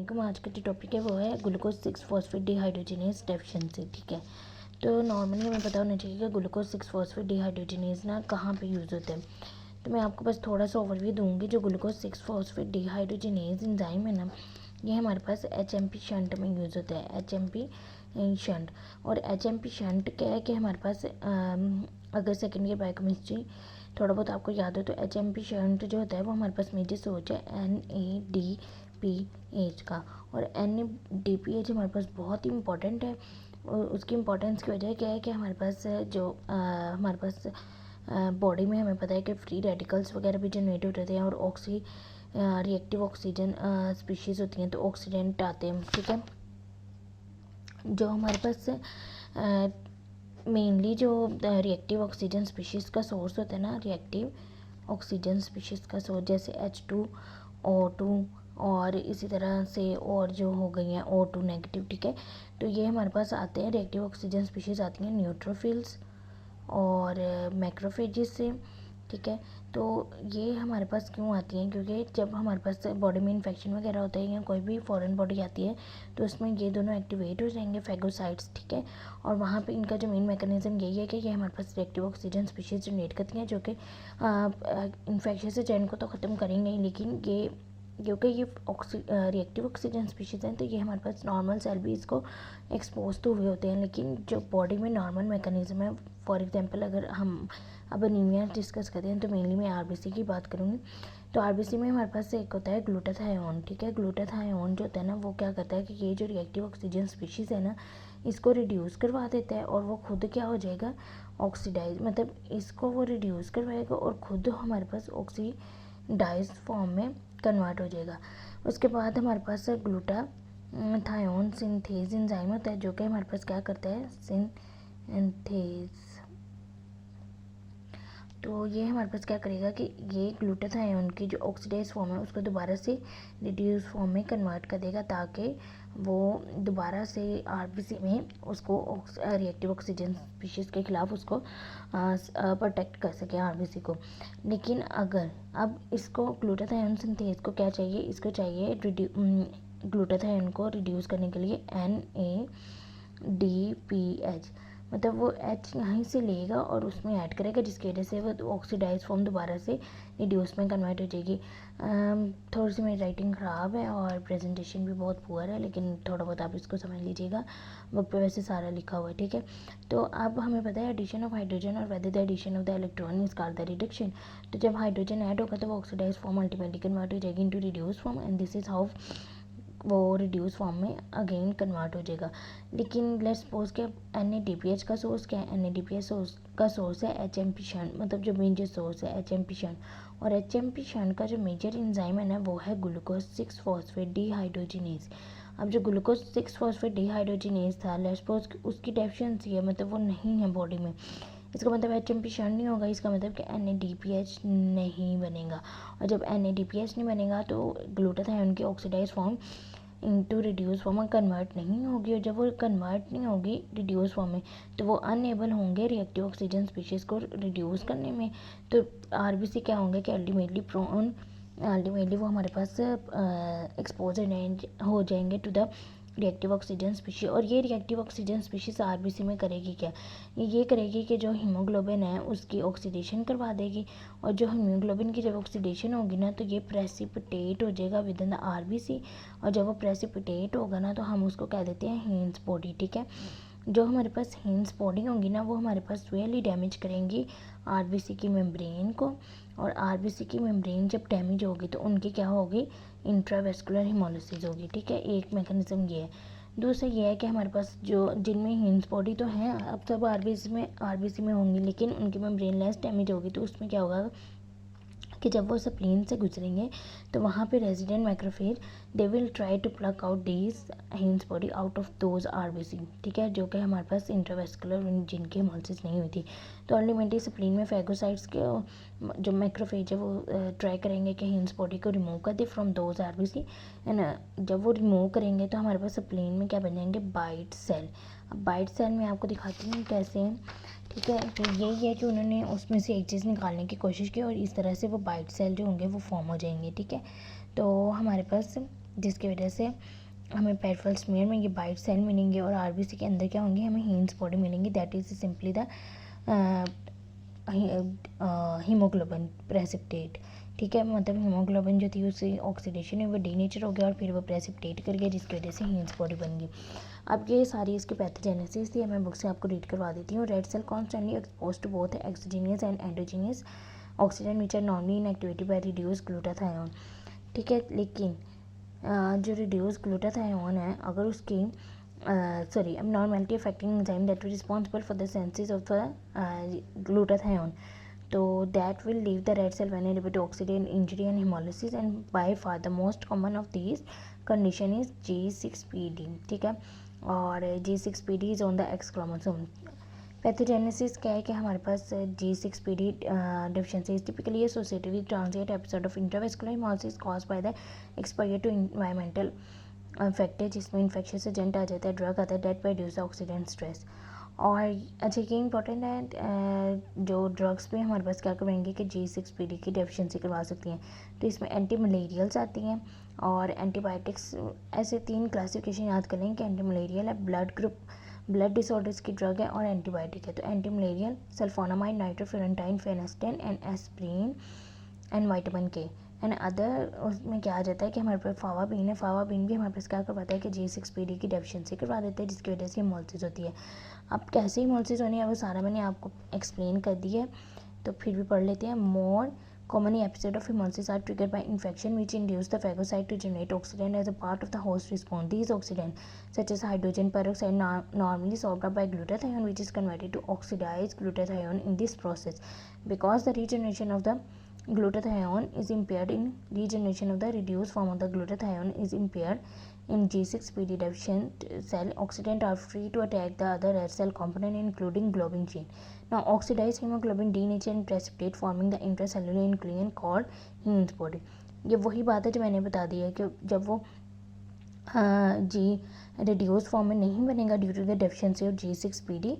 वालेकुम। आज का जो टॉपिक है वो है ग्लूकोज 6 फॉस्फेट डिहाइड्रोजिनेज डेफिशिएंसी। ठीक है, तो नॉर्मली हमें पता होना चाहिए कि ग्लूकोज 6 फॉस्फेट डिहाइड्रोजिनेज ना कहाँ पे यूज़ होता है। तो मैं आपको बस थोड़ा सा ओवरव्यू दूंगी। जो ग्लूकोज 6 फॉस्फेट डिहाइड्रोजिनेज एंजाइम है ना, ये हमारे पास HMP शंट में यूज़ होता है। HMP शंट, और HMP शंट क्या है कि हमारे पास अगर सेकेंड ईयर बायोकेमिस्ट्री थोड़ा बहुत आपको याद हो तो HMP शंट जो होता है वो हमारे पास मेजर सोच है NADPH का। और NADPH हमारे पास बहुत ही इंपॉर्टेंट है। और उसकी इम्पोर्टेंस की वजह क्या है कि हमारे पास हमारे पास बॉडी में हमें पता है कि फ्री रेडिकल्स वगैरह भी जनरेट होते हैं और रिएक्टिव ऑक्सीजन स्पीशीज़ होती हैं, तो ऑक्सीडेंट आते हैं। ठीक है, जो हमारे पास मेनली जो रिएक्टिव ऑक्सीजन स्पीशीज़ का सोर्स होता है ना, रिएक्टिव ऑक्सीजन स्पीशीज़ का सोर्स जैसे H2O2 और इसी तरह से और जो हो गई हैं O2 नेगेटिव। ठीक है, तो ये हमारे पास आते हैं, रिएक्टिव ऑक्सीजन स्पीशीज़ आती हैं न्यूट्रोफिल्स और मैक्रोफेजेस से। ठीक है, तो ये हमारे पास क्यों आती हैं, क्योंकि जब हमारे पास बॉडी में इन्फेक्शन वगैरह होता है या कोई भी फॉरेन बॉडी आती है तो उसमें ये दोनों एक्टिवेट हो जाएंगे, फैगोसाइट्स। ठीक है, और वहाँ पे इनका जो मेन मैकेनिज्म यही है कि ये हमारे पास रिएक्टिव ऑक्सीजन स्पीशीज़ जनरेट करती हैं, जो कि इन्फेक्शियस एजेंट को तो ख़त्म करेंगे ही, लेकिन ये क्योंकि ये रिएक्टिव ऑक्सीजन स्पीशीज़ हैं तो ये हमारे पास नॉर्मल सेल भी इसको एक्सपोज तो हुए होते हैं, लेकिन जो बॉडी में नॉर्मल मैकेनिज्म है, फॉर एग्जांपल अगर हम अब अनीमिया डिस्कस करते हैं तो मेनली मैं आरबीसी की बात करूँगी। तो आरबीसी में हमारे पास एक होता है ग्लूटाथायोन। ठीक है, ग्लूटाथायोन जो होता है ना वो क्या करता है कि ये जो रिएक्टिव ऑक्सीजन स्पीशीज़ है ना इसको रिड्यूस करवा देता है, और वो खुद क्या हो जाएगा, ऑक्सीडाइज, मतलब इसको वो रिड्यूस करवाएगा और खुद हमारे पास ऑक्सीडाइज फॉर्म में कन्वर्ट हो जाएगा। उसके बाद हमारे पास ग्लूटाथायोन सिंथेज एंजाइम होता है, जो कि हमारे पास क्या करता है, सिंथेज। तो ये हमारे पास क्या करेगा कि ये ग्लूटाथायोन की जो ऑक्सीडाइज फॉर्म है उसको दोबारा से रिड्यूस फॉर्म में कन्वर्ट कर देगा, ताकि वो दोबारा से आरबीसी में उसको रिएक्टिव ऑक्सीजन स्पीशीज़ के खिलाफ उसको प्रोटेक्ट कर सके आरबीसी को। लेकिन अगर अब इसको ग्लूटाथायोन सिंथेज को क्या चाहिए, इसको चाहिए ग्लूटाथायोन को रिड्यूस करने के लिए NADPH, मतलब वो H यहीं से लेगा और उसमें ऐड करेगा, जिसकी वजह से वो ऑक्सीडाइज फॉर्म दोबारा से रिड्यूस में कन्वर्ट हो जाएगी। थोड़ी सी मेरी राइटिंग ख़राब है और प्रेजेंटेशन भी बहुत पुअर है, लेकिन थोड़ा बहुत आप इसको समझ लीजिएगा, बुक पे वैसे सारा लिखा हुआ है। ठीक है, तो अब हमें पता है एडिशन ऑफ हाइड्रोजन और whether the addition of the electron is called the reduction. तो जब हाइड्रोजन ऐड होगा तो वो ऑक्सीडाइज फॉर्म अल्टीमेटली कन्वर्ट हो जाएगी into reduce form, and this is how वो रिड्यूस फॉर्म में अगेन कन्वर्ट हो जाएगा। लेकिन लेट्स सपोज कि NADPH का सोर्स क्या है, NADPH का सोर्स है HMP शंट, मतलब जो मेजर सोर्स है HMP शंट, और HMP शंट का जो मेजर एंजाइम है ना वो है ग्लूकोज 6 फॉस्फेट डिहाइड्रोजिनेज। अब जो ग्लूकोज 6 फॉस्फेट डिहाइड्रोजिनेज था, लेट्स सपोज उसकी डेफिशिएंसी है, मतलब वो नहीं है बॉडी में, इसका मतलब HMP शंट नहीं होगा, इसका मतलब कि NADPH नहीं बनेगा, और जब NADPH नहीं बनेगा तो ग्लूटाथायोन की oxidise form into reduce form में कन्वर्ट नहीं होगी, और जब वो कन्वर्ट नहीं होगी रिड्यूस फॉर्म में तो वो अनएबल होंगे रिएक्टिव ऑक्सीजन स्पीशीज़ को रिड्यूस करने में। तो आरबीसी क्या होंगे कि अल्टीमेटली वो हमारे पास एक्सपोज हो जाएंगे to the reactive oxygen species. और ये रिएक्टिव ऑक्सीजन स्पीशीज आरबीसी में करेगी क्या, ये करेगी कि जो हीमोग्लोबिन है उसकी ऑक्सीडेशन करवा देगी, और जो हीमोग्लोबिन की जब ऑक्सीडेशन होगी ना तो ये प्रेसिपिटेट हो जाएगा विद इन द आरबीसी, और जब वो प्रेसिपिटेट होगा ना तो हम उसको कह देते हैं हेन्स बॉडी। ठीक है, जो हमारे पास हेन्स बॉडी होंगी ना वो हमारे पास रियली डैमेज करेंगी आरबीसी की मेम्ब्रेन को, और आरबीसी की मेम्ब्रेन जब डैमेज होगी तो उनकी क्या होगी, इंट्रावेस्कुलर हिमोलिसिस होगी। ठीक है, एक मैकेनिज्म ये है। दूसरा ये है कि हमारे पास जो जिनमें हेन्स बॉडी तो हैं, अब सब आरबीसी में होंगी, लेकिन उनकी मेम्ब्रेन लेस डैमेज होगी, तो उसमें क्या होगा कि जब वो स्प्लीन से गुजरेंगे तो वहाँ पे resident macrophage they will try to pluck out these Heinz body out of those RBC. ठीक है, जो कि हमारे पास इंट्रावेस्कुलर जिनकी हेमोलिसिस नहीं हुई थी। तो अल्टीमेटली स्प्लीन में फैगोसाइट्स के जो मैक्रोफेज है वो ट्राई करेंगे कि हेन्स बॉडी को रिमूव कर they from those RBC, and जब वो रिमूव करेंगे तो हमारे पास स्प्लीन में क्या बन जाएंगे, बाइट सेल। अब बाइट सेल में आपको दिखाती हूँ कैसे हैं। ठीक है, तो यही है कि उन्होंने उसमें से एक चीज़ निकालने की कोशिश की और इस तरह से वो बाइट सेल जो होंगे वो फॉर्म हो जाएंगे। ठीक है, तो हमारे पास जिसकी वजह से हमें पेरिफेरल स्मीयर में ये बाइट सेल मिलेंगे और आरबीसी के अंदर क्या होंगे, हमें हीन्स बॉडी मिलेंगी। That is simply the haemoglobin precipitate. ठीक है, मतलब हीमोग्लोबिन जो थी उसकी ऑक्सीडेशन है वो डीनेचर हो गया और फिर वो प्रेसिपिटेट कर गया, जिसकी वजह से हीन्स बॉडी बन गई। अब ये सारी इसकी पैथोजेनेसिस थी, मैं बुक से आपको रीड करवा देती हूँ। Red cell constantly expose to both exogenous and endogenous oxidant which are normally in activity by reduce glutathione. ठीक है, लेकिन जो रिड्यूस ग्लूटाथायोन है, अगर उसकी abnormality affecting enzyme that was responsible for the synthesis of the glutathione, so that will leave the red cell vulnerable to oxidation injury and hemolysis, and by far the most common of these condition is G6PD। ठीक है, और G6PD is on the X chromosome। Pathogenesis क्या है कि हमारे पास G6PD deficiency is typically associated with transient episode of intravascular hemolysis caused by the exposure to environmental factor, जिसमें infectious agent आ जाता है, ड्रग आता है, डेट प्रोड्यूस ऑक्सीडेंट स्ट्रेस। और अच्छा ये इंपॉर्टेंट है, जो ड्रग्स भी हमारे पास क्या करवाएंगे कि G6PD की डेफिशिएंसी करवा सकती हैं। तो इसमें एंटी मलेरियल्स आती हैं और एंटीबायोटिक्स। ऐसे 3 क्लासिफिकेशन याद कर लें कि एंटी मलेरियल है, ब्लड डिसऑर्डर्स की ड्रग है और एंटीबायोटिक है। तो anti malarial sulphonamide, nitrofurantoin, phenacetin and aspirin and vitamin K and other. उसमें क्या आ जाता है कि हमारे पास फावाबीन है, फावाबीन भी हमारे पास क्या करवाता है कि G6PD की डेफिशिएंसी करवा देता है, जिसकी वजह से हेमोलिसिस होती है। अब कैसे हेमोलिसिस होनी है वो सारा मैंने आपको एक्सप्लेन कर दिया है, तो फिर भी पढ़ लेते हैं। मोर commonly episode of hemolysis are triggered by infection which induce the phagocyte to generate oxidant as a part of the host response. These oxidants such as hydrogen peroxide normally sorbed up by glutathione, which is converted to oxidized glutathione in this process. Because the regeneration of the glutathione is impaired in reduced form of the glutathione is impaired in G6PD deficient cell, oxidants are free to attack the other red cell component including globin chain. Now oxidized hemoglobin denature and precipitate forming the intracellular nucleon called Heinz body। ये वही बात है जो मैंने बता दी है कि जब वो जी रिड्यूस फॉर्म में नहीं बनेगा due to the deficiency of G6PD,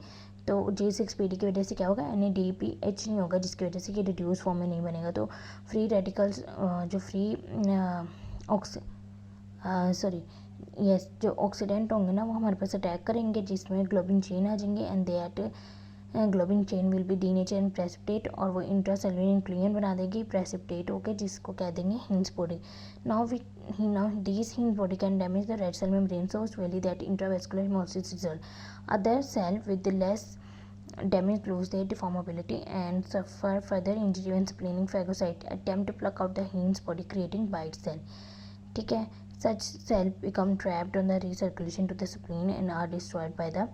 तो G6PD की वजह से क्या होगा, NADPH नहीं होगा, जिसकी वजह से ये रिड्यूस फॉर्म में नहीं बनेगा। तो फ्री रेडिकल्स जो जो ऑक्सीडेंट होंगे ना वो हमारे पास अटैक करेंगे, जिसमें ग्लोबिन चेन आ जाएंगे and that globin chain will be denature and precipitate, और वो इंट्रासेलुलर न्यूक्लियन बना देगी प्रेसिपिटेट होकर, जिसको कह देंगे Heinz body. Now this Heinz body can damage the red cell membrane so severely that intravascular hemolysis result. Other cell with less damage lose their deformability and suffer further injury when splenic phagocyte attempt to pluck out the Heinz body creating bite cell। ठीक है, such cell become trapped on the recirculation to the spleen and are destroyed by the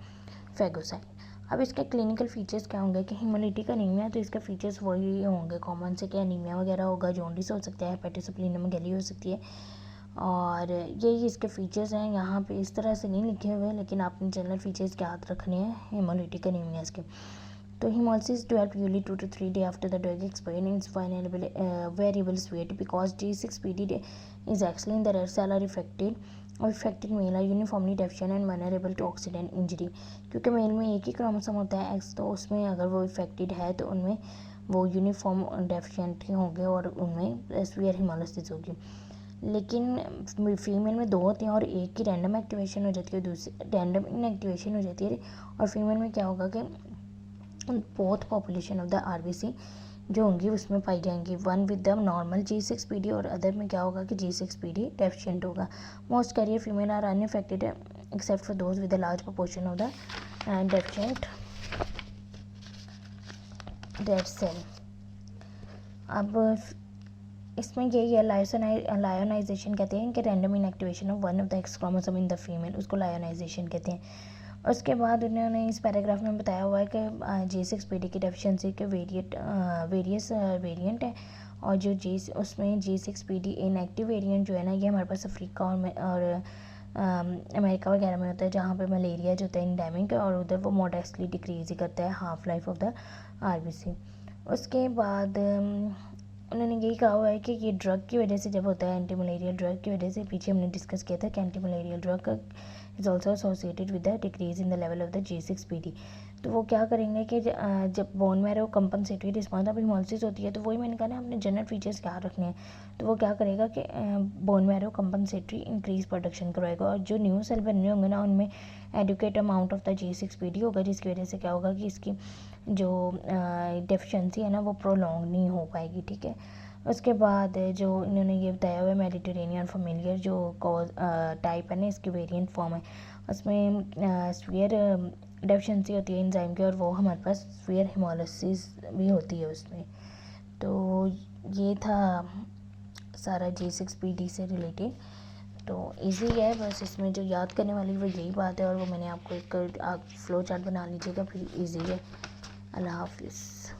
phagocyte। अब इसके clinical features क्या होंगे कि haemolytic anaemia, तो इसके features वही होंगे कॉमन से कि अनीमिया वगैरह होगा, जॉन्डिस हो सकता है, हेपेटोसेप्लिनोमेगाली हो सकती है, और यही इसके फीचर्स हैं। यहाँ पे इस तरह से नहीं लिखे हुए, लेकिन आपने जनरल फीचर्स क्या याद रखने हैं हीमोलिटिक अनीमियाज के। तो hemolysis develop usually 2 to 3 days after the drug expiry and its variable severity because G6PD is actually in the red cell are affected male are uniformly deficient and vulnerable to oxidant injury। क्योंकि mail में एक ही chromosome होता है X, तो उसमें अगर वो affected है तो उनमें वो यूनिफॉर्म डेफिशिएंट होंगे और उनमें सीवियर हेमोलिसिस होगी। लेकिन फीमेल में 2 होते हैं और एक की रैंडम एक्टिवेशन हो जाती है, दूसरी रैंडम इनएक्टिवेशन हो जाती है। और फीमेल में क्या होगा कि both population of the RBC जो होंगी उसमें पाई जाएंगी, one with the normal G6PD और अदर में क्या होगा कि G6PD डेफिशिएंट होगा। Most carrier female are unaffected except for those with the large proportion of the deficient red cell. अब इसमें यही है लायोनाइजेशन कहते हैं कि random inactivation of one of the X chromosome in the female, उसको lyonisation कहते हैं। उसके बाद उन्होंने इस पैराग्राफ में बताया हुआ है कि G6PD की डेफिशिएंसी के वेरियस वेरिएंट है, और जो उसमें G6PD इनएक्टिव वेरिएंट जो है ना, ये हमारे पास अफ्रीका और अमेरिका वगैरह में होता है, जहाँ पे मलेरिया जो होता है इंडेमिक है, और उधर वो मॉडेस्टली डिक्रीज ही करता है half life of the RBC. उसके बाद उन्होंने यही कहा हुआ है कि ये ड्रग की वजह से जब होता है, एंटी मलेरियल ड्रग की वजह से, पीछे हमने डिस्कस किया था कि anti malarial drug is also associated with the decrease in the level of the G6PD। तो वो क्या करेंगे कि जब bone marrow compensatory response of haemolysis होती है, तो वही मैंने कहा ना हमने जनरल फीचर्स क्या रखने हैं। तो वो क्या करेगा कि bone marrow compensatory increase production करवाएगा, और जो न्यू सेल बन रहे होंगे ना उनमें educate amount of the G6PD होगा, जिसकी वजह से क्या होगा कि इसकी जो डेफिशिएंसी है ना वो प्रोलॉन्ग नहीं हो पाएगी। ठीक है, उसके बाद जो इन्होंने ये बताया हुआ है मेडिटेरेनियन फेमिलियर जो कॉज टाइप है ना, इसकी वेरिएंट फॉर्म है, उसमें स्फीयर डेफिशिएंसी होती है एंजाइम की, और वो हमारे पास स्फीयर हिमोलिसिस भी होती है उसमें। तो ये था सारा G6PD से रिलेटेड। तो इजी है, बस इसमें जो याद करने वाली वो यही बात है, और वो मैंने आपको एक आप फ्लो चार्ट बना लीजिएगा, फिर इजी है। अल्लाह हाफिज़।